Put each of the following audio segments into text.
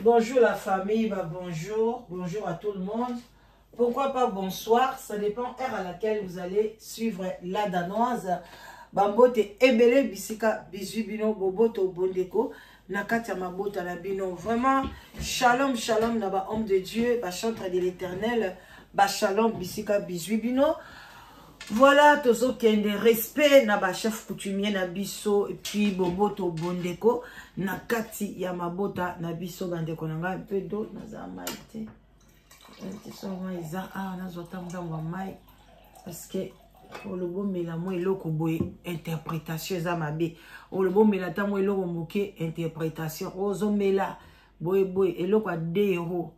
Bonjour la famille, bonjour à tout le monde. Pourquoi pas bonsoir, ça dépend heure à laquelle vous allez suivre la danoise. Bambote ebele bisika bizubino boboto bondeko nakati ya mabota na bino. Vraiment shalom shalom na ba homme de Dieu, ba chantre de l'Éternel, ba shalom bisika bizubino. Voilà, tozo kende respect na ba chef coutumier na biso et puis boboto bondeko nakati ya mabota na biso bandeko nanga un peu d'eau na za maite. Parce que pour le bon mélange et l'eau interprétation ça m'a bien au le bon mélange moi l'eau moqué interprétation ozo mela boy boy et l'eau quoi 2 euros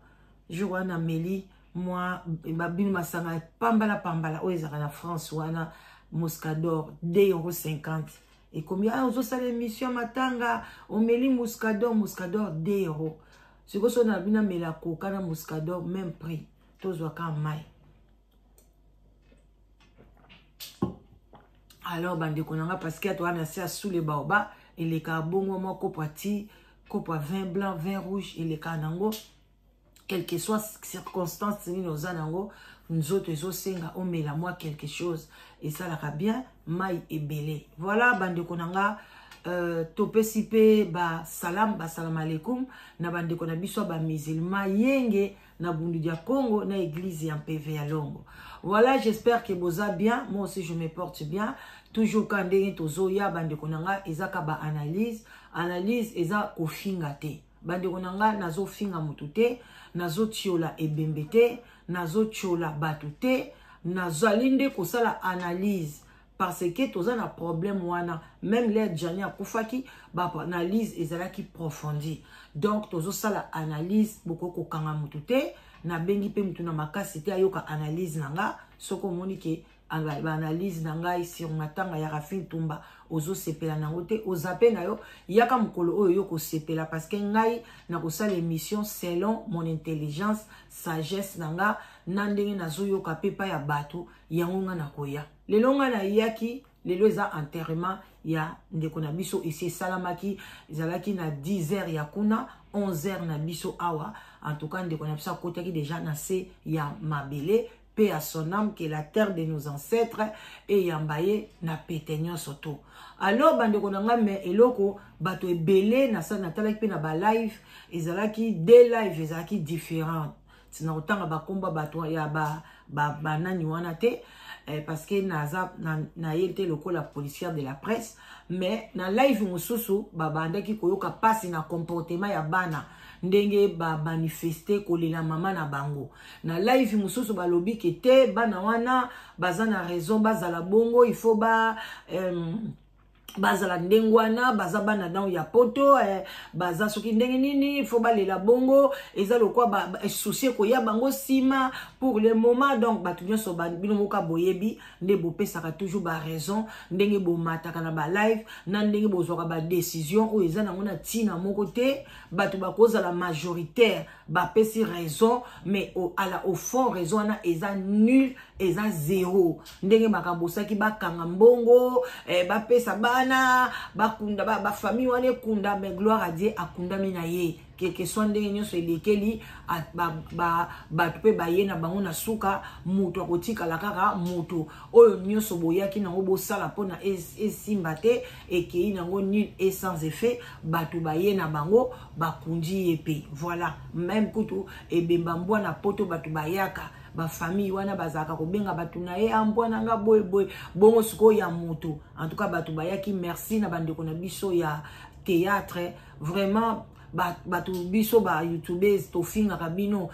je vois na meli moi babine masanga pambala o ezaka na France wana Muscador 2,50 € et combien ozo ça l'émission matanga on meli Muscador 2 €. Si vous avez bien mela coca na Muscador même prix tous waka mai. Alors bande konanga parce que toi na sia sous les baobas et les carbongo mo kopati kopa vin blanc vin rouge et les kanango quelle que soit circonstance ni nos anango nous autres zo senga on met la moi quelque chose et ça la bien mai et belé. Voilà bande konanga tope sipe ba salam alaikum na bande kona biso ba musulman yenge na bundu dia Congo na église en PV à Longo. Voilà, j'espère que vous allez bien. Moi aussi je me porte bien. Toujours quand ndenge tozo ya bande konanga ezaka ba analyse eza kofinga te. Bande konanga nazo finga mutute, nazo tiola ebembete, nazo tiola batute, nazo alinde kosala analyse. Parce que tous un problème wana même les jani a kufaki ba analyse ezalaki profondie. Donc tous ça la analyse beaucoup ko kanga mutute na bengi pe mutuna makasi te ayoka analyse nanga soko moni ke ba analyse nanga sur matanga ya rafin tumba ozo sepela nango te ozape na yo yaka mukolo oyo yoko sepela parce que ngai na ko sala émission selon mon intelligence sagesse nanga nandenge nazo yoka pepa ya bato yango nga nakoya lelo nga na yaki lelo eza enterrement ya ndeko na biso ici salamaki ezalaki na 10 h ya kuna 11 h na biso awa en tout cas ndeko na biso akotaki déjà na se ya mabele paix à son âme qui est la terre de nos ancêtres et yambaye na pétenyon soto. Alors bande konanga me eloko bato ebele na sa natalaki pe na ba live ezalaki des live ezalaki différent tina otanga ba komba bato ya ba nani wana te parce que na yete loko la policière de la presse mais na live mususu babandaki koyoka pasi na comportement ya bana ndenge ba manifester kolela mama na bango na live mususu balobi kete bana wana bazana raison bazala bongo il faut bazala ndengwana baza bana dans ya poto baza soki ndenge nini faut balela bongo eza lokwa ba souci ko ya bango sima pour le moment donc batu nyonso bino moka boyebi nde bopesaka toujours ba raison ndenge bomataka na ba live na ndenge bozwaka ba décision o eza nango na tina moko te batu bakoza la majoritaire bapesi raison mais au fond raison na eza nul eza zéro ndenge bakabosaki bakanga mbongo bapesa bana bakunda ba famille wane kunda mais gloire à Dieu akunda mina ye quelque soit ndenge nyonso elekeli batu pe baye na bango na suka mutu akotika la kaka mutu oyo nyonso boyaki nango bosala pona esimba te ekei nango nul et sans effet batu baye na bango bakundi epe voilà même kutu ebemba mbwa na poto batu bayaka ba famille wana bazaka kobenga batu na ye ambwana nga boy bongo suko ya moto en tout cas batu bayaki merci na bandeko na biso ya théâtre vraiment batu biso ba youtubers tofinga kabino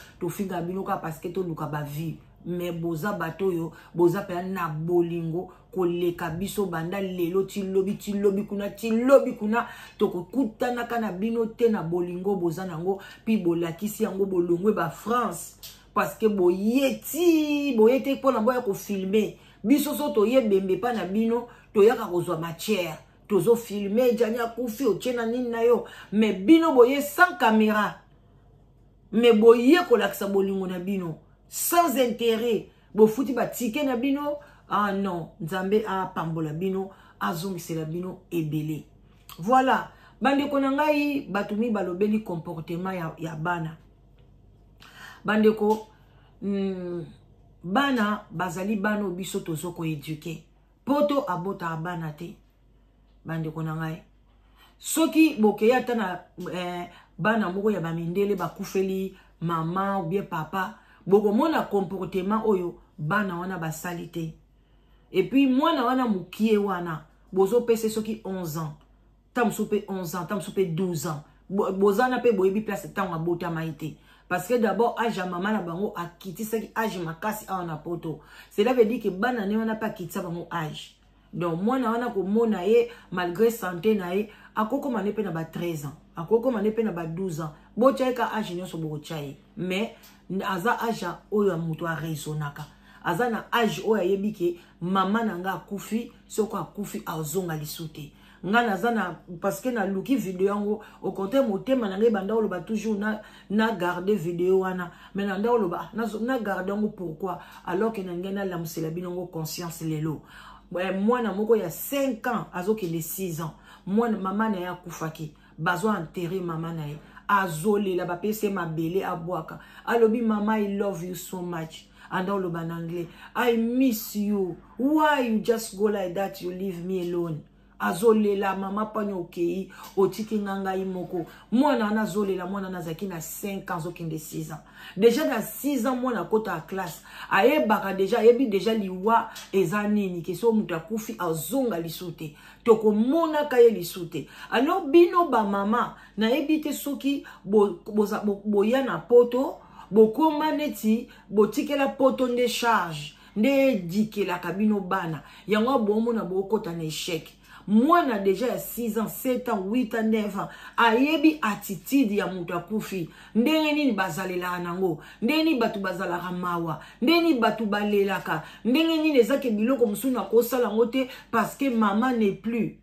ka parce que to luka ba vie mais boza bato yo boza pe na bolingo koleka biso banda lelo tilobi kuna toko kutana kana bino te na bolingo boza nango pi bolakisi yango bolongwe ba France parce que boyete pour na boya ko filmer biso so to yebembe pa na bino to yaka kozwa matière tozo filmer janya kufi ochena nini na yo mais bino boye sans caméra mais boye ko laksa bolingo na bino sans intérêt bo futi ba ticket na bino ah non nzambe a pambola bino azongisela bino ebele voilà Bande ko nangai batumi balobeli comportement ya bana. Bande ko bana bazali bano biso tozoko éduquer. Poto abota bana te. Bande ko nangai. Soki bokeya tana bana moko ya bamindele bakufeli mama ou bien papa, boko mona comportement oyo bana wana basalite. Et puis mwana wana mukie wana bozo pese soki 11 ans. Tam soupe 11 ans, tam soupe 12 ans. Bozana pe boyebi place tanga bota maite. Parce que d'abord âge à maman na bango a quitté ce qui âge makasi a na poto. Cela veut dire que bana ne wana pas quitté bango âge. Donc moi na wana ko mona ye malgré santé na ye akoko manepe na ba 13 ans. Akoko manepe na ba 12 ans. Bo tchaika âge nyoso bo tchaye. Mais aza âge oyo muto a raisonnaka. Aza na âge oyo yebi ke mama na nga akufi soko akufi azonga lisute. Nga nazana parce que na luki vidéo yango au contraire motema na ngai banda oloba toujours na garder vidéo wana mais na nda oloba na garder yango pourquoi alors que na ngena la musela binongo conscience lelo moi na moko ya 5 ans azoki les 6 ans moi maman na ya kufaki bazo enterrer maman na ye azole la ba pese mabele abwaka alobi mama I love you so much and all over in anglais I miss you why you just go like that you leave me alone. Azolela mama panyo okei otiki nganga imoko mwana na azolela mwana na zaki na 5 ans okinde 6 ans déjà na 6 ans mwana kota a classe ayebaka déjà yebi déjà liwa eza nini keso muta kufi azonga lisute toko mona kaye lisute alors bino ba mama na yebite soki boya na poto bokoma neti botikela poto nde charge nde dikela kabino bana yango bomo na bokota na échec. Moi, na déjà 6 ans, 7 ans, 8 ans, 9 ans. Ayebi attitude ya muta kufi. Ndenge nini bazalela anango. Ndenge nini batu bazala ramawa. Ndenge nini batu balelaka. Ndenge nini ezake biloko musuna kosala ngote parce que maman n'est plus.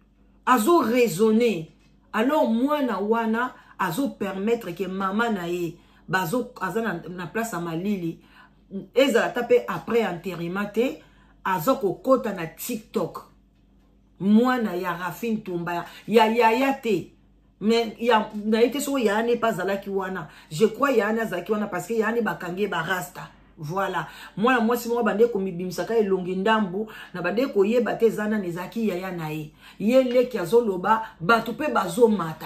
Azo raisonner. Alors moi na wana azo permettre que maman na ye bazo azana na place à malili. Eza tape après enterrement te azo kokota na TikTok. Moi na ya Rafine Tumba ya te mais ya na été so ya ne pas ala ki wana je crois ya na zaki wana parce que ya ne bakange ba rasta voilà moi si moi bande ko mibimisaka elongi ndambu na bande ko yeba te zana nezaki ya na ye le ki azoloba batu pe bazo mata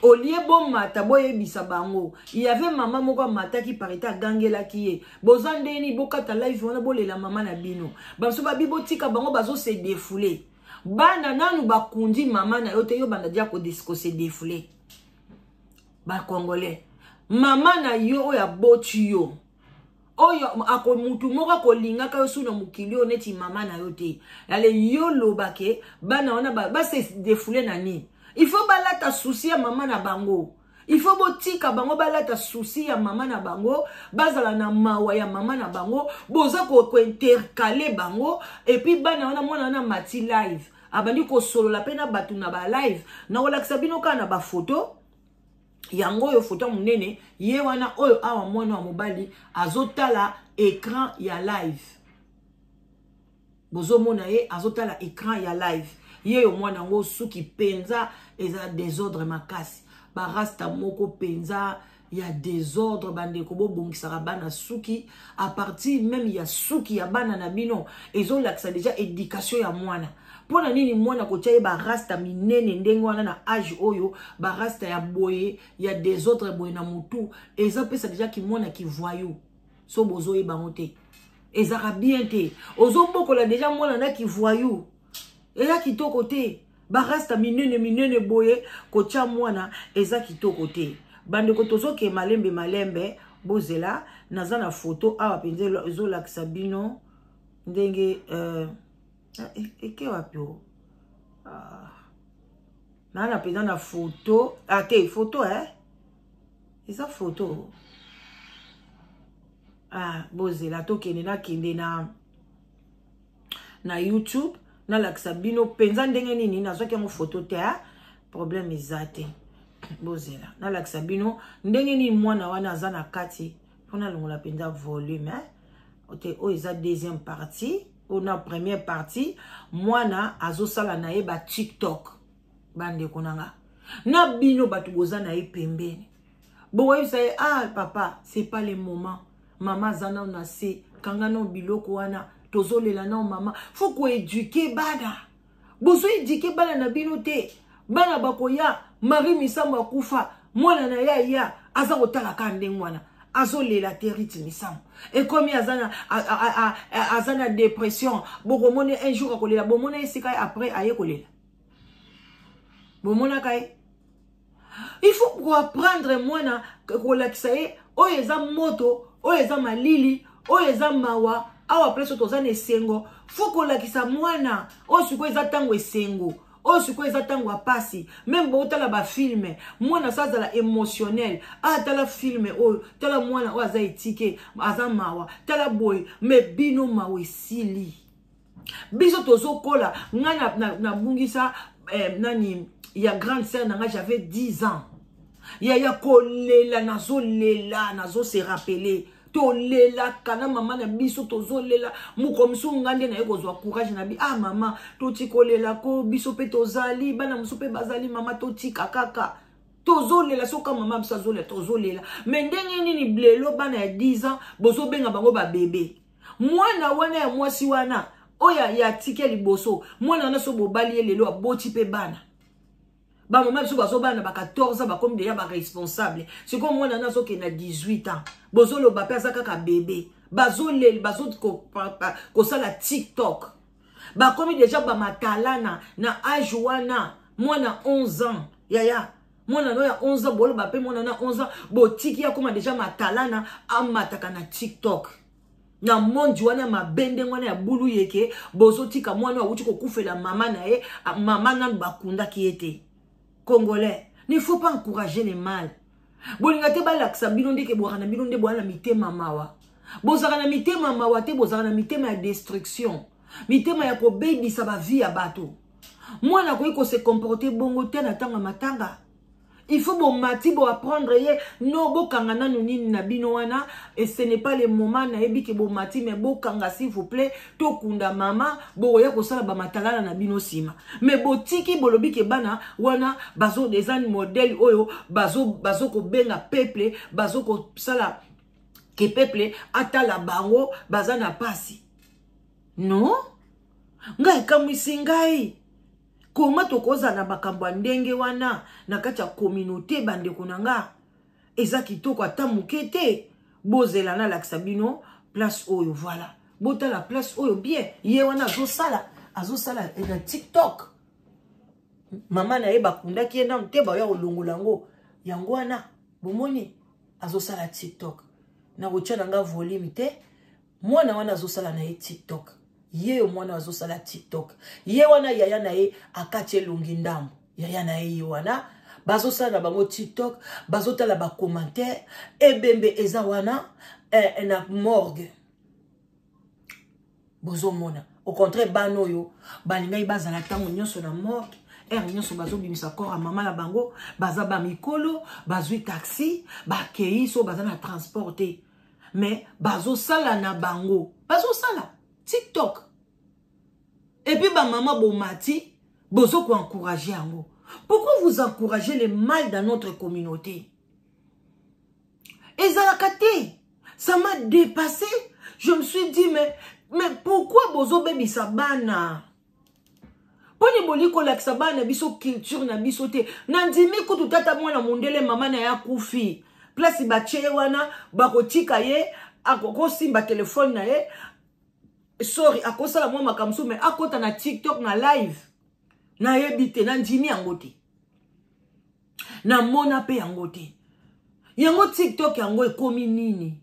Olie bon mata boye bisa bango. Il y avait maman moko mata qui parita gangela kiye. Bozandeni bokata live wana bolela mama na bino. Baso babibo tika bango bazo se défouler. Bana nanu bakundi mama na yote yo banda dia ko disco se défouler. Ba congolais. Mama na yo ya bochi yo. Oyo ako mutu moko ko linga ka yosu na mukilio neti mama na yote. Yale yo lobake bana wana ba se défouler nani. Il faut balata souci ya maman na bango. Il faut botika bango balata souci ya maman na bango. Bazala na mawa ya maman na bango. Boza ko intercaler bango. Et puis bana wana mwana na mati live. Abandi ko solo la pena batu na ba live. Na wala kisabino ka na ba photo. Yango yo photo munene. Ye wana oyo awa mwana wa mobali. Azotala écran ya live. Bozo mona ye azotala écran ya live. Ye yo mwana ngo suki penza eza désordre makasi barasta moko penza ya désordre bande ko bobongisa bana suki à partir même ya suki ya bana na bino ezo laksa déjà éducation ya mwana pona nini mwana ko tsaye barasta minene ndenge wana na âge oyo barasta ya boye ya désordre boye na mutu eza pesa déjà ki mwana ki voyou so bozo e bangote ezara bien te ozo bokola déjà mwana na ki voyou eza kitoko te barasta minene boye kocha mwana eza kitoko te bande ko tozoke malembe bozela naza na photo awa penze ezo lakisa bino ndenge eke wapio na penza na photo te photo eza photo bozela tokende na kende na YouTube na lakisa bino penza ndenge nini nazwaki yango photo te problème ezate bozela na lakisa bino ndenge nini mwana wana aza na kati pona longola penza volume ote o eza deuxième partie on a première partie mwana azosala na ye ba TikTok bande konanga na bino batu boza na ye pembeni boye ça ah papa c'est pas le moment maman zana on a se kanga no biloko wana tozolela na mama faut ko éduquer bana bozo éduquer bana na bino te bana bakoya mari misamba kufa mwana na ya aza kotala kande mwana azolela teriti misamba et comme azana dépression bokomone un jour akolela bomona esika après aye kolela bomona kai il faut pour apprendre mwana kolakisa ye oyo eza moto oyo eza malili oyo eza mawa awa place tozana esengo faut kolakisa mwana oyo siko eza tango esengo oyo siko eza tango apasi même botala ba filme mwana sazala émotionnel tala filme oyo tala mwana oyo aza etike aza mawa tala boy me bino mawe sili biso tozokola nga na bungisa nani ya grande sœur nanga j'avais 10 ans ya kolela nazo se rappeler to lela kana mama na biso tozo lela mukomsu ngande na yekozwa courage na bi mama to tikolela ko biso pe tozali bana muso pe bazali mama to tika kaka tozo lela soka mama biso zolela tozo lela mais ndenge nini blelo bana ya 10 ans bozo benga bango ba bébé mwana wana ya mwasi wana oya ya tike liboso mwana na so bobali lelo aboti pe bana ba maman biso bazo bana ba 14 ans ba comme déjà ba responsable c'est comme moi nana soki na 18 ans bozo lo ba pesa kaka bébé bazo lel bazo ko sala TikTok ba comme déjà ba matalana na âge wana moi na 11 ans yaya moi na 11 ans bolo ba pe moi na 11 ans botiki ya comme déjà matalana amataka na TikTok na mondi wana mabende wana ya bulu yeke bozo tika mwana wa uti ko kufela mama na ye mama na bakunda ki ete Congolais, il ne faut pas encourager les mal. Bolingate balaksa bilonde ke boana bilonde boana mitema mawa. Bozana mitema mawa te bozana mitema ya destruction. Mitema ya ko baby sa ba vie ya bato. Moi na ko se comporter bongo te na tanga matanga. Il faut bon mati bo apprendre ye no bo kangana nini na bino wana et ce n'est pas le moment na ebi ke bo mati mais bo kanga s'il vous plaît to kunda mama bo ya ko sala ba matalala na bino sima mais bo tiki bolobi ke bana wana bazo des an modèle oyo bazo ko benga peuple bazo ko sala ke peuple atala bango bazana pasi non ngai kamwisi ngai Comment to koza na bakambo ndenge wana na kati ya communauté bande konanga eza kitoko ata mukete bozela na laksabino place oyo voilà bota la place oyo bien ye wana azosala na TikTok mama na ye bakunda ki na nteba ya olongolango yango wana bomoni azosala TikTok na kotia nanga volume te mwana wana azosala na ye TikTok ye mwana azosala TikTok ye wana yaya na ye akache longi ndambo yaya na ye wana bazosala na bango TikTok bazotala ba commentaire ebembe eza wana na morgue bozomona au contraire banoyo balingai bazala tango nyonso na morgue nyonso bazobimisa corps a mama la bango baza ba mikolo bazui taxi bakei so baza na transporter mais bazosala na bango bazosala TikTok. Et puis, ma maman Bomati, bozo ko encourager yango. Pourquoi vous encouragez le mal dans notre communauté? Et Zalakate, ça m'a dépassé. Je me suis dit, mais pourquoi bozo baby sabana? Poni boli ko lak sabana biso culture na biso te. Nandimi ko tutata mwana mondele mama na ya kufi. Place bache wana bakotika ye akoko simba téléphone na ye. Sorry, akosa la mwa makamsu mais akota na TikTok na live. Na yebite na njimi yangote. Na mona pe yangote. Yango TikTok yango ekomi nini?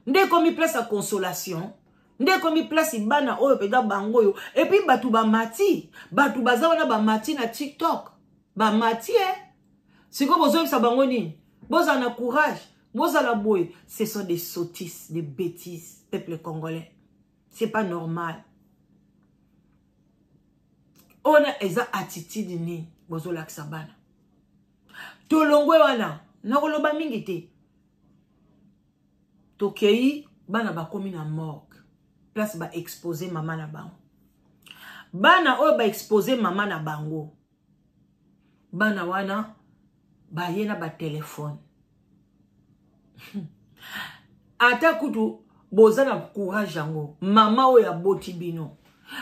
Nde komi place à consolation. Nde komi place ibana oyo peda bango yo. Et puis batu ba mati. Batu baza wana ba mati na TikTok. Ba mati Siko bozo sa bango nini? Boza na courage. Boza la boy. Ce sont des sottises, des bêtises. Peuple congolais. C'est pas normal. On a eza attitude ni bozo laksabana. Tolongwe wana na koloba mingi te. Tokei bana ba komi na morgue. Place ba exposer mama na bango. Bana oyo ba exposer mama na bango. bana wana baye na ba téléphone ata kutu boza na courage yango mama oya boti bino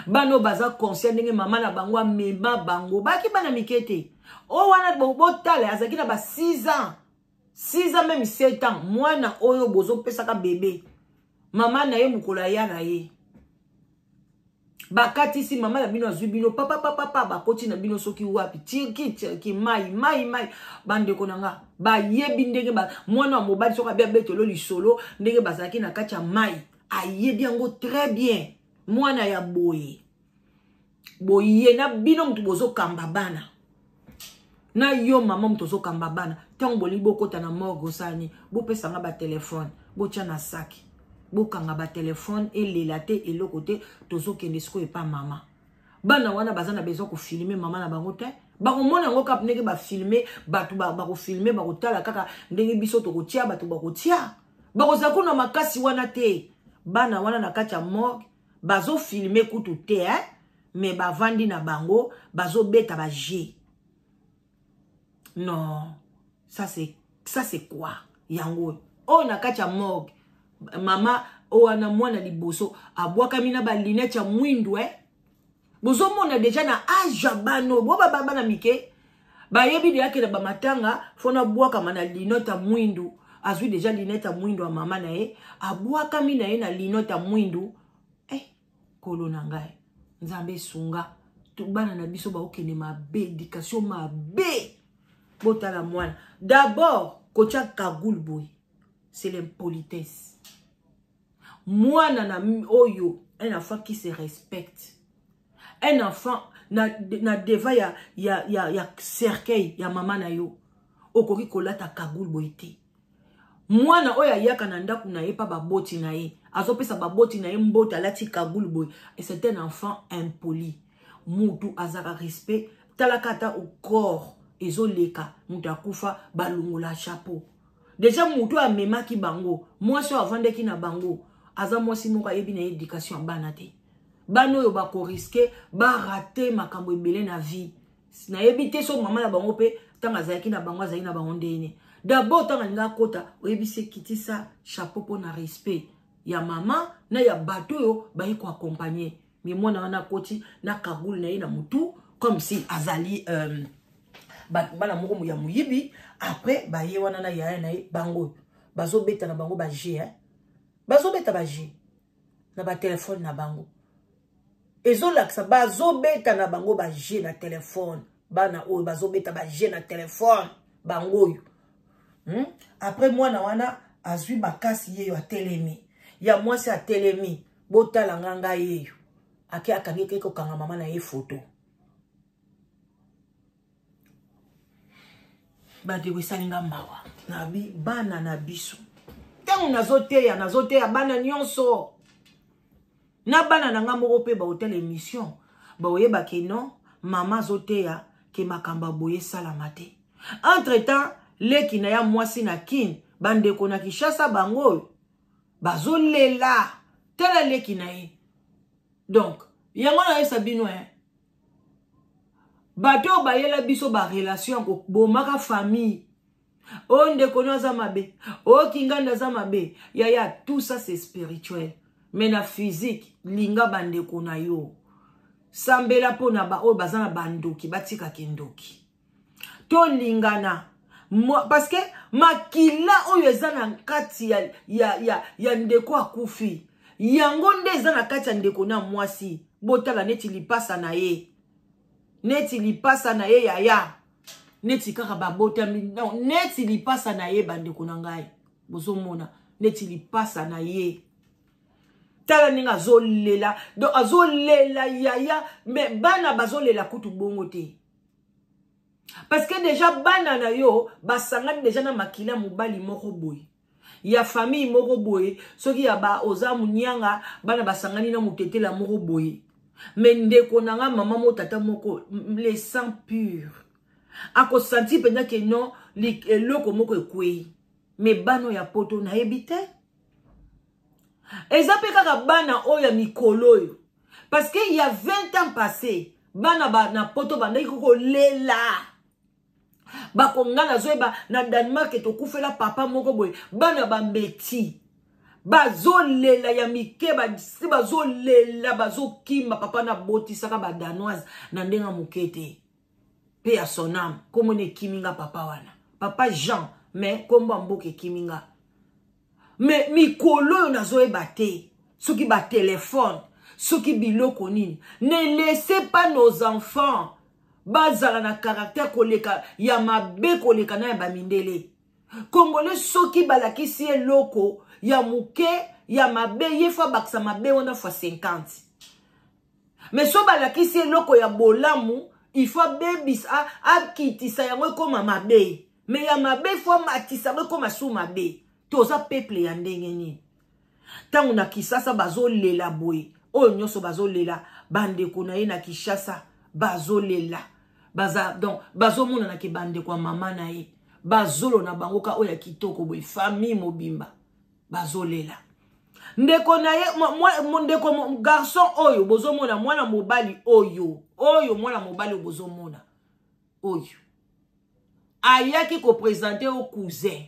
bano baza conscient ndenge mama na bango amema bango baki bana mikete o wana botala azaki na ba 6 ans 6 ans même 7 ans mwana oyo bozo pesaka bébé mama na ye mukola ya na ye bakati si mama na bino azwi bino papa bakoti na bino soki wapi tiki mai bande konanga ba yebi ndenge ba mwana wa mobali soka bia betelo lisolo ndenge bazaki na kati ya mai ayebi yango très bien mwana ya boye na bino mutu bozo kamba bana na yo mama mutu bozo kamba bana tango boli bokota na morgue sani bo pesanga ba téléphone bo tia na saki bokanga ba téléphone elela te eloko te tozokende siko epa mama bana wana bazana besoin ko filmer mama na bango te bakomona ngo kap ndenge ba filmer batu bako filmer bakotala kaka ndenge biso tokotia batu bakotia bakozako na makasi wana te bana wana na kati ya morgue bazo filmer kutu te mais bavandi na bango bazo beta ba G. Non, ça c'est quoi yango o na kati ya morgue mama oana mwana liboso abwaka mina ba linette ya mwindu bozo mona deja na âge bano bo baba na mike ba yebi de yake na ba matanga fona bwaka mana linette ya mwindu azwi deja linette ya mwindu wa mama na ye abwaka mina ye na linette ya mwindu kolona ngai nzambe sunga tu bana na biso ba okene mabe éducation mabe botala mwana d'abord kocha kagul boy c'est l'impolitesse. Moi, oyo, un enfant qui se respecte. Un enfant, na deva ya cercueil, ya mama na yo. Okoki kolata kagul boite. Moi, na oya yaka na ndaku na ye pa baboti na ye. Azopesa baboti na ye mbota lati kagul boy. Et c'est un enfant impoli. Moutou azara respect. Talakata au corps. Ezo leka. Moutou akufa balungola chapeau. Déjà moutou a mema ki bango. Moi, so avande ki na bango. Aza mwasi moko ayebi na éducation bana te. Bano yo bako risquer ba rater makambo ebele na vie. Na yebi te so mama na bango pe tanga zaki na bango zaki na bango ndene. D'abord tanga nga kota oyebi se kitisa chapeau po na respect ya mama na ya bato yo ba yi ko accompagner. Mais moi na wana koti na kagul na ye na mutu comme si azali bana moko ya muyibi après ba ye wana na ya na bango bazo beta na bango ba G bazo beta ba G na ba téléphone na bango ezo laksa bazo beta na bango ba G na téléphone bana o bazo beta ba G na téléphone bango yo après moi na wana azwi bakasi ye yo atelemi ya mwasi atelemi botala nganga ye yo ake akangi keko kanga mama na ye photo bade wesalinga mawa na bi bana na biso tango nazoteya bana nyonso na bana nanga moko pe ba hotel émission ba oyeba ke non mama zoteya ke makamba boye salama te entre temps leki na ya mwasi na kin bande ko na Kishasa bango bazolela tela leki na ye donc yango na yesa bino bato bayela biso ba relation ko bomaka famille on de konoza mabe o kinganda za mabe ya tout ça c'est spirituel mais na physique linga bande kona yo sambela pona ba o bazana bandoki batika kindoki to lingana parce que makila oyo ezana nkati ya ndeko akufi yango nde ezana kati ya ndeko na mwasi botala neti lipasa na ye neti lipasa na ye yaya neti kaka babota non neti lipasa na ye bandeko na ngai bozomona neti lipasa na ye tala ninga azolela donc azolela yaya mais bana bazolela kutu bongo te parce que déjà bana na yo basangani déjà na makila mobali moko boye ya famille moko boye soki ya ba oza munyanga bana basangani na mutetela moko boye mais ndeko nanga mama mo tata moko les sang pur ako senti pendant que non loko moko ekwe mais bano ya poto na ebite ezape kaka bana oya mikolo yo parce que il y a 20 ans passé bana ba na poto bandaki koko lela Bakonga na zoeba na Danemark to kufela papa moko boy. Bana bambeti. Bazolela ya mike si bazolela bazokima papa na boti saka ba danoise na ndenga mukete. Pe ya son âme. Comme ne kiminga papa wana. Papa Jean. Mais kombo mboke kiminga. Mais mikolo na zoeba te. Soki ba téléphone. Soki biloko nini. Ne laissez pas nos enfants. Bazala na caractère koleka. Ya mabe koleka na ya bamindele. Congolais soki balakisi eloko. Ya muke. Ya mabe. Yefa baksa mabe wana fois 50. Mais so balakisi eloko ya bolamu. Il faut bébis a kitisa yango koma mabe. Mais ya mabe faut matisa koma sou mabe. Toza peuple ya ndenge ni. Tangu na Kisasa bazo lela boy. O nyoso bazo lela bande kuna ye na Kishasa bazo lela. Baza donc bazo mona na ke bande kwa mama na ye. Bazolo na bangoka oya kitoko boy famille mobimba. Bazo lela. Ndeko na ye ndeko garçon oyo bozo mona mwana mobali oyo. Oyo mwana mobali bozo mona. Oyo. Ayaki ko présenter au cousin.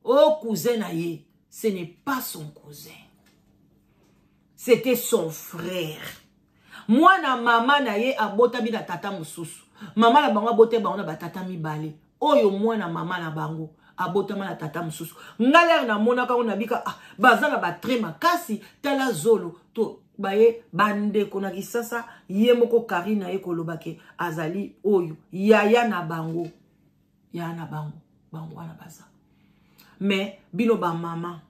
Au cousin na ye. Ce n'est pas son cousin. C'était son frère. Mwana mama na ye abota bi na tata mususu. Mama na bango abote bango na batata mibale. Oyo mwana mama na bango abota na tata mususu. Ngala na mona ka na bika baza na batre makasi tala zolo to baye bande kona Kisasa ye moko Karina ye kolobake azali oyo yaya na bango. Ya na bango bango wana baza. Mais bino ba mama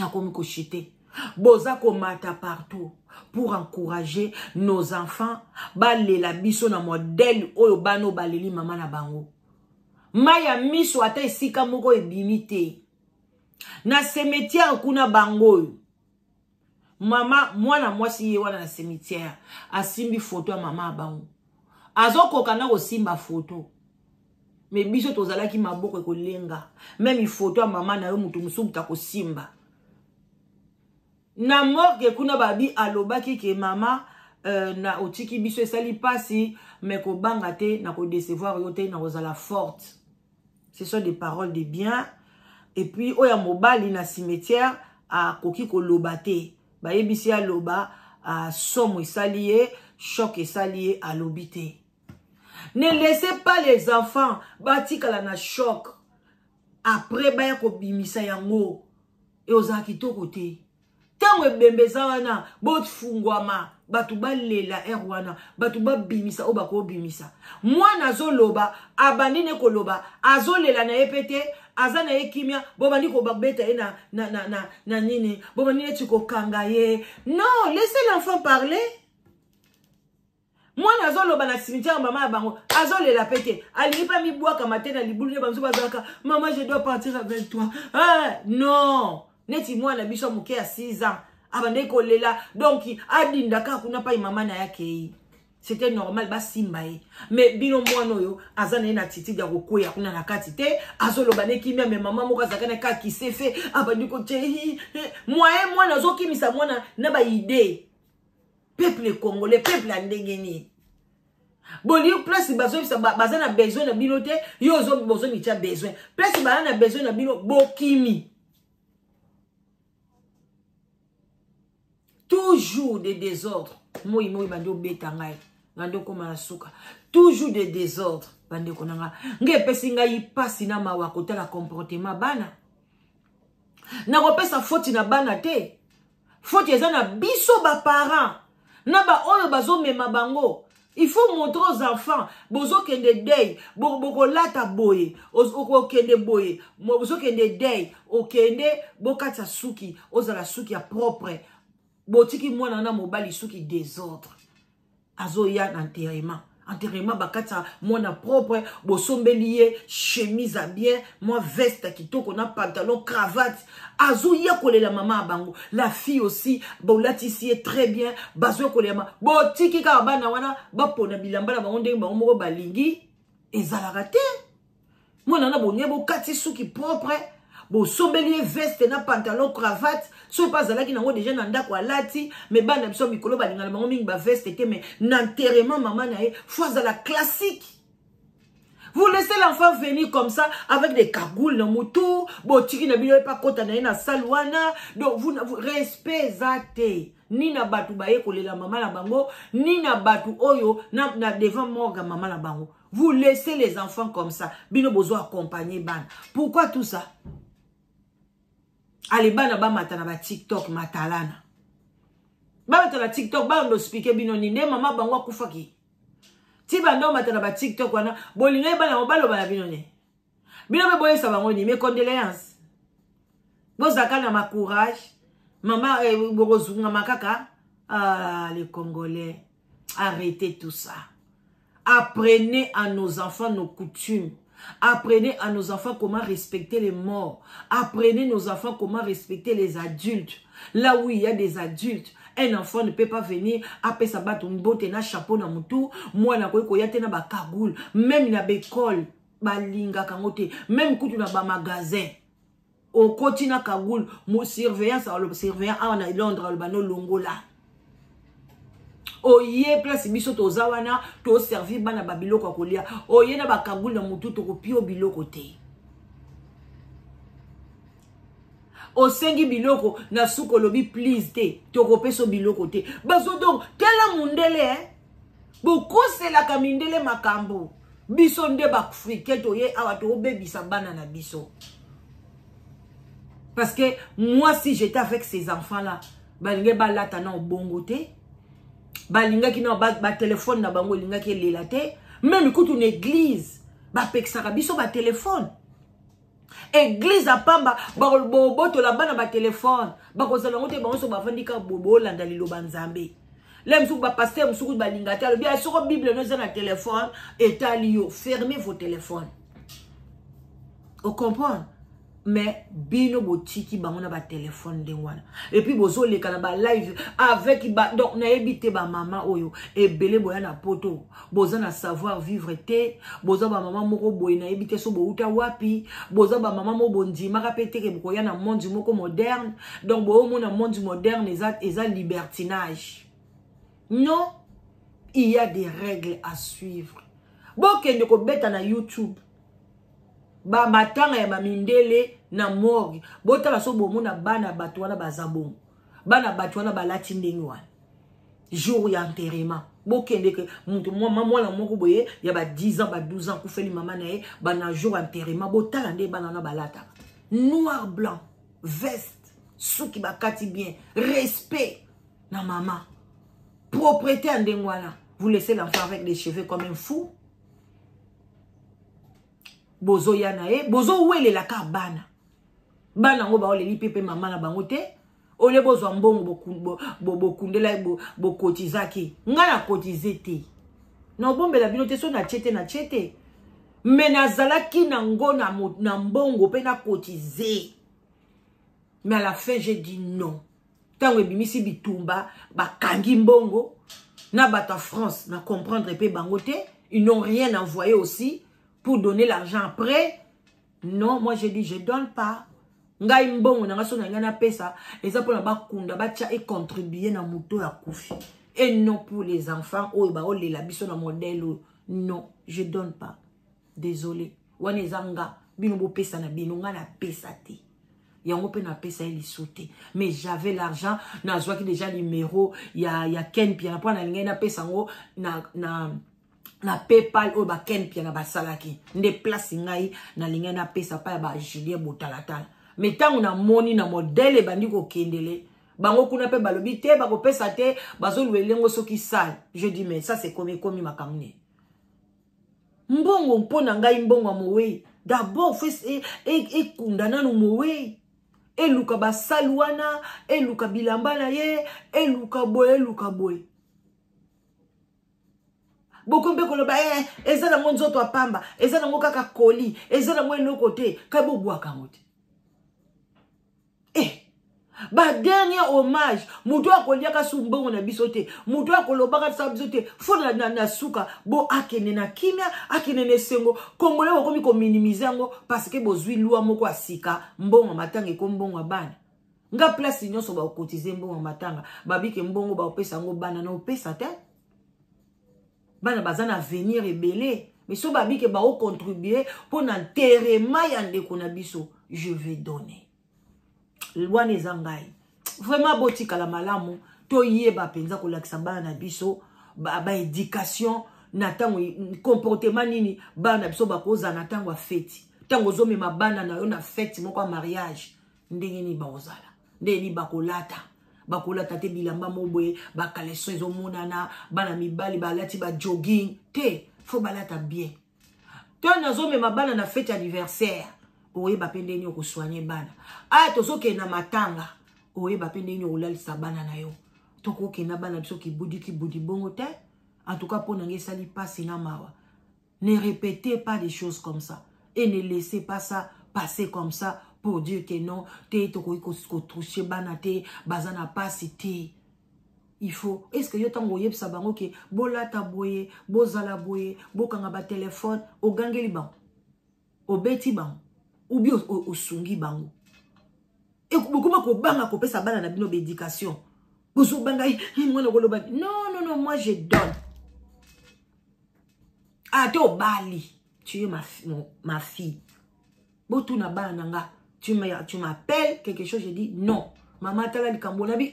akomi ko chité. Boza ko mata partout pour encourager nos enfants balela biso na modèle oyo bano baleli mama na bango. Maya miso ata esika moko ebimite. Na cimetière kuna bango. Mama mwana mwasi ye wana na cimetière asimbi photo ya mama bango. Azoko kana ko simba photo. Mais biso tozalaki maboko ko lenga. Même photo ya mama na yo mutu musubu ta ko simba. Na morgue kuna babi alobaki ke mama na otiki biso esali pasi mais ko banga te na ko décevoir yo te na kozala forte. Ce sont des paroles de bien. Et puis oya mobali na cimetière a koki ko lobate. Ba yebisi a loba a somo esalié, choc esalié a lobité. Ne laissez pas les enfants batikala na choc. Après ba ya ko bimisa yango e ozaki to côté. Tango ebembeza wana bot fungwama batu balela erwana batu babimisa o bako bimisa mwana zoloba abandine koloba azolela na epete azana ekimia bobandi ko babeta ye na nini bobandi tiko kanga ye. Non, laissez l'enfant parler. Mwana zoloba na cimetière mama bango azolela pete ali pa mi boaka matena libulu ne banzo bazaka maman je dois partir avec toi. Ah non. Neti mwana biso muke ya 6 ans. Abande kolela. Donc, adindaka kuna pa mama na yake. C'était normal ba simba ye. Mais bino mwana yo azana na titi ya kokoya kuna na kati te. Azolo bane kimia me mama moka zakana ka ki se fait. Abandi ko te. Mwana zo kimisa mwana na ba idée. Peuple congolais, peuple andengeni. Boli place bazo bazana besoin na bino te. Yo zo besoin ni tia besoin. Place bazana besoin na bino bokimi. Toujours des désordres. Moi, bando betangai. Bando koma suka. Toujours des désordres. Bande konanga. Nge pesinga yi pasi na mawa kotala comportement bana. Na kopesa faute na bana te. Faute eza na biso ba parents. Na ba oyo bazo mema bango. Il faut montrer aux enfants. Bozo kende day. Boko lata boye. Oko kende boye. Bozo kende day. Okende bokata suki. Ozala suki ya propre. Botiki mwana na mobali suki désordre. Azo ya enterrement. Enterrement bakata mwana propre. Bosombeliye chemise à bien. Moi veste kitoko na pantalon cravate. Azo ya kole la maman bango. La fille aussi. Bolati est très bien. Bazo kole ma. Botiki ka bana wana. Bapona bilamba na bango ndenge bango moko balingi. Ezalaka te. Mwana na bonye bokati suki propre. Bo sombelier veste na pantalon cravate so pas zalaki nango déjà na ndako alati mais bana biso mikolo balingana bango mingi ba veste te mais n'enterrement maman na e fois à la classique. Vous laissez l'enfant venir comme ça, avec des cagoules dans mon tour, botiki na bino pas kota na ina salwana, donc vous respect zate. Ni na batu baye kolela maman la bango, ni na batu oyo, na devant morga maman la bango. Vous laissez les enfants comme ça, bino bozo accompagner ban. Pourquoi tout ça? Allez, bana ba matana ba TikTok matalana. Ba matana TikTok, ba on explique bino ni ne maman bango kufaki. Si bando matana ba TikTok wana bolinga bana obalo bana bino ne. Bino be boye sa bango ni mes condoléances. Bozaka na ma courage. Maman borozunga makaka. Ah les Congolais, arrêtez tout ça. Apprenez à nos enfants nos coutumes. Apprenez à nos enfants comment respecter les morts. Apprenez nos enfants comment respecter les adultes. Là où il y a des adultes, un enfant ne peut pas venir après sa batte un botte na chapeau na mutu, moi na ko yate na ba kagoul, même na bécole, ba linga kangote, même kutu na ba magasin. Au continent kagoul, mo surveillant en Londres le bano longola. Oye place biso tozawana to servir bana babilo kwa kolia. Oye na ba kagoul na mutu to kopio biloko te. Osengi biloko na suko lobi please te toko peso biloko te bazo donc tela mundele boko c'est la kamindele makambo biso nde ba africain to ye awa to bebisa bana na biso parce que moi si j'étais avec ces enfants là balinge balata na obongo te balinga ki na ba téléphone na bango linga ki lela te même kutu une église ba pexaka biso ba téléphone. Église à Pamba, boto la bana ba téléphone, ba kozala ngote ba so ba fandika bobo landa lilo banzambe. Là msou ba pasteur msou ba lingata, bien sur Bible no na téléphone et talio, fermez vos téléphones. Vous comprenez? Mais bino botiki bango na ba téléphone de wana. Et puis bozo le kana ba live avec ba donc na ebité ba maman oyo et belé boya na poto. Boza na savoir vivre te, boza ba maman moko boy na ebité so bo uta wapi, boza ba maman mo bondi maka pété ke boya na monde moko moderne. Donc bo mo na monde moderne eza libertinage. Non, il y a des règles à suivre. Bo kende ko beta na YouTube. Ba matanga ya mamindele na morgue bota la so bomo na bana batwana bazabon bana batwana balati ndenge wana jour ya enterrement bokende ke muntu mwana moko boye ya ba 10 ans ba 12 ans kufeli mama na ye bana jour enterrement botala nde bana na balata noir blanc veste souki bakati bien respect na mama propreté en ndenge wana vous laissez l'enfant avec des cheveux comme un fou. Bozo yanae, bozo wele la ka bana. Bana ngo ba ole li pepe mama na bango te. Ole bozo mbongo bokundela bokotizaki. Nga na kotize te. Na bombe la binote so na chete. Mais nazalaki na ngo na mbongo pe na kotize. Mais à la fin j'ai dit non. Tango bimisi bitumba ba kangi mbongo na bata France na comprendre pe bango te. Ils n'ont rien envoyé aussi. Pour donner l'argent après, non, moi j'ai dit, je donne pas. Ngai mbongo na ngaso na ngana pesa, eza pour na bakunda bacha et contribuer na muto ya kufi. Et non pour les enfants, oh ba ole la biso na modèle, non, je donne pas. Désolé. Wane zanga, bino bo pesa na bino ngana pesa te. Yango pe na pesa ili sauté. Mais j'avais l'argent, na zwa ki déjà numéro, ya Ken pia na na ngena pesa ngo na PayPal o ba ken pia na basalaki nde place ngai na linga na pesa pa ba Julien Botalatala mais tangu na moni na modèle bandi ko kendele bango kuna pe balobi te ba ko pesa te bazo luelengo soki sale je dis mais ça c'est comme makamune mbongo mpona ngai mbongo mowe d'abord fait et kundana no mowe eluka basalwana eluka bilamba na ye eluka boy Bokombe koloba eza na nzoto apamba eza na kaka koli eza na mwe lokote kabo bwaka ngote ba dernier hommage muto akolia ka sumbongo na bisote muto akoloba ka sa bisote fona na suka bo akene na kimia akene ne sengo kongole komi ko minimiser ngo parce que bozwi lwa moko asika mbongo matanga ko mbongo bana nga place nyonso ba kotiser mbongo matanga babike mbongo ba opesa ngo bana na opesa te. Bana bazana venir rebelle Mais si babi ke ba o contribuer pour n'enterrement yande kona biso, je vais donner. Loi nezangai. Vraiment botika la malamu, to yeba penza ko lakisa bana na biso, ba éducation, na tango comportement nini bana biso ba koza na tango fête. Tango zo mema bana na yo na fête moko mariage, ndenge ni ba ozala. Ndenge ni bakolata. Bakolata te bilamba moboye, ba kaleso ezo monana, bana mibali balati ba jogging, te faut balata bien. Toi nazo mema bana na fête anniversaire. Oye bapende ni ko soigner bana. Ah tozo ke na matanga. Oye bapende ni olalisa bana na yo. Toko ke na bana biso ki budi bongo te. En tout cas pour nange sali passe na mawa. Ne répétez pas des choses comme ça et ne laissez pas ça passer comme ça pour dire que non, te toko ko toucher bana te, bazana passe te. Il faut, est-ce que yo tango yeb sabango ke bolata boye, bozala boye, bokanga ba téléphone, o gangeli ban. O beti ban. Ou bien au sungi bango. Et comment ko banga ko pesa bana na bino éducation. Bozo banga non, moi je donne. Ah, tu bali. Tu es ma fille. Botu na bana nga. Tu m'appelles quelque chose, je dis non. Maman tala li kambo nabi.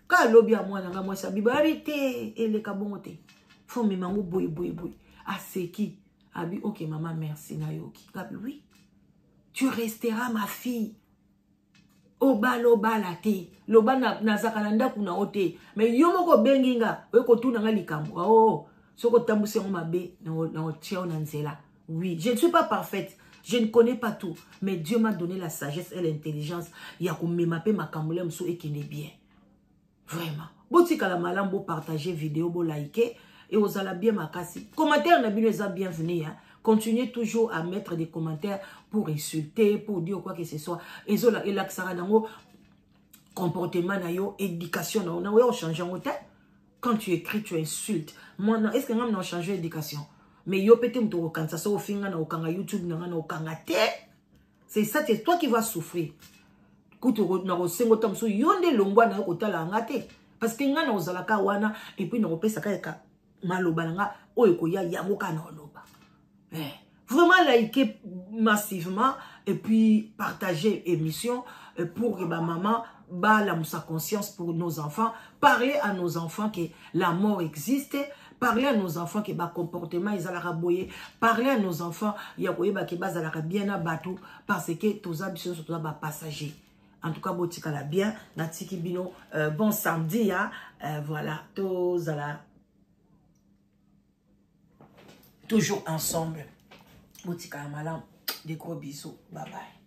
Ka lobi a moi nanga moi sabi ba te et le kabonte. Faut me mango boy. Ah c'est qui? Abi OK maman merci na yoki. Kabi oui. Tu resteras ma fille. Oba la te. Loba na zakalanda kuna ote. Mais yo moko benginga. Oye ko tuna nga likambo. Oh. Soko tambuse on mabe na tia na nzela. Oui, je ne suis pas parfaite. Je ne connais pas tout. Mais Dieu m'a donné la sagesse et l'intelligence. Ya ko memape makamule mso et qui n'est bien. Vraiment. Botika la malam bo partager vidéo bo liker et osala bien makasi. Commentaire na bino eza bienvenue hein. Continuez toujours à mettre des commentaires pour insulter, pour dire quoi que ce soit. Et la comportement na yo, éducation na yo, changer en tête. Quand tu écris, tu insultes. Moi, est-ce que nous changé d'éducation? Mais yo peut-être m'to quand ça au finga na okanga YouTube na okanga te. C'est ça, c'est toi qui vas souffrir. Kuto na osengo tamso yonde longwa na okotala ngate. Parce que nga na ozalaka wana et puis na opesa ka maloba nga oyo koya yango kana oloba. Vraiment liker massivement et puis partager l'émission pour que ma maman la sa conscience pour nos enfants. Parler à nos enfants que la mort existe. Parler à nos enfants que le comportement ils allaient raboyer. Parler à nos enfants que bien abattu parce que tous habitués sont tous passagers. En tout cas, botika la bien. Natiki bino bon samedi voilà tous toujours ensemble. Botika malam, des gros bisous. Bye bye.